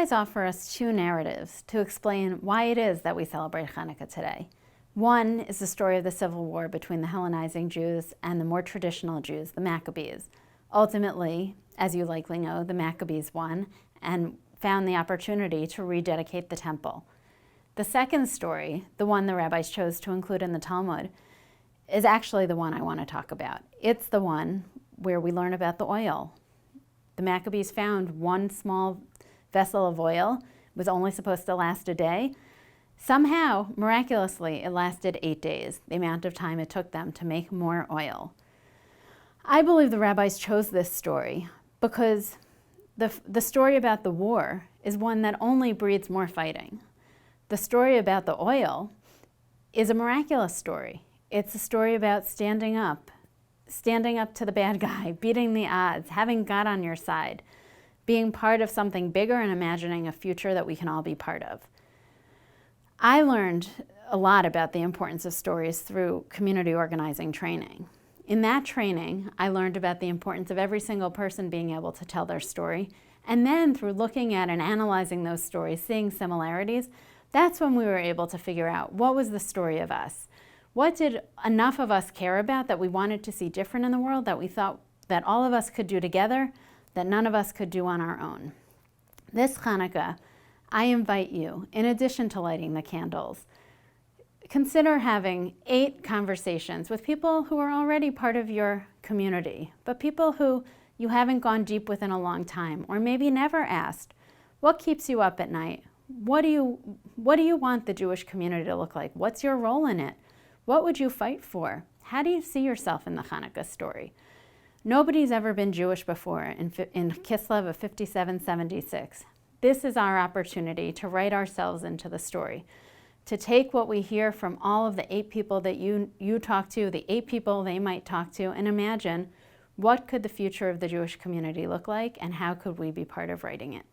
rabbis offer us two narratives to explain why it is that we celebrate Hanukkah today. One is the story of the civil war between the Hellenizing Jews and the more traditional Jews, the Maccabees. Ultimately, as you likely know, the Maccabees won and found the opportunity to rededicate the temple. The second story, the one the rabbis chose to include in the Talmud, is actually the one I want to talk about. It's the one where we learn about the oil. The Maccabees found one small vessel of oil. It was only supposed to last a day. Somehow, miraculously, it lasted 8 days, the amount of time it took them to make more oil. I believe the rabbis chose this story because the story about the war is one that only breeds more fighting. The story about the oil is a miraculous story. It's a story about standing up to the bad guy, beating the odds, having God on your side, being part of something bigger and imagining a future that we can all be part of. I learned a lot about the importance of stories through community organizing training. In that training, I learned about the importance of every single person being able to tell their story. And then through looking at and analyzing those stories, seeing similarities, that's when we were able to figure out what was the story of us. What did enough of us care about that we wanted to see different in the world, that we thought that all of us could do together, that none of us could do on our own? This Hanukkah, I invite you, in addition to lighting the candles, consider having 8 conversations with people who are already part of your community, but people who you haven't gone deep with in a long time, or maybe never asked. What keeps you up at night? What do you want the Jewish community to look like? What's your role in it? What would you fight for? How do you see yourself in the Hanukkah story? Nobody's ever been Jewish before in Kislev of 5776. This is our opportunity to write ourselves into the story, to take what we hear from all of the 8 people that you talk to, the 8 people they might talk to, and imagine what could the future of the Jewish community look like and how could we be part of writing it.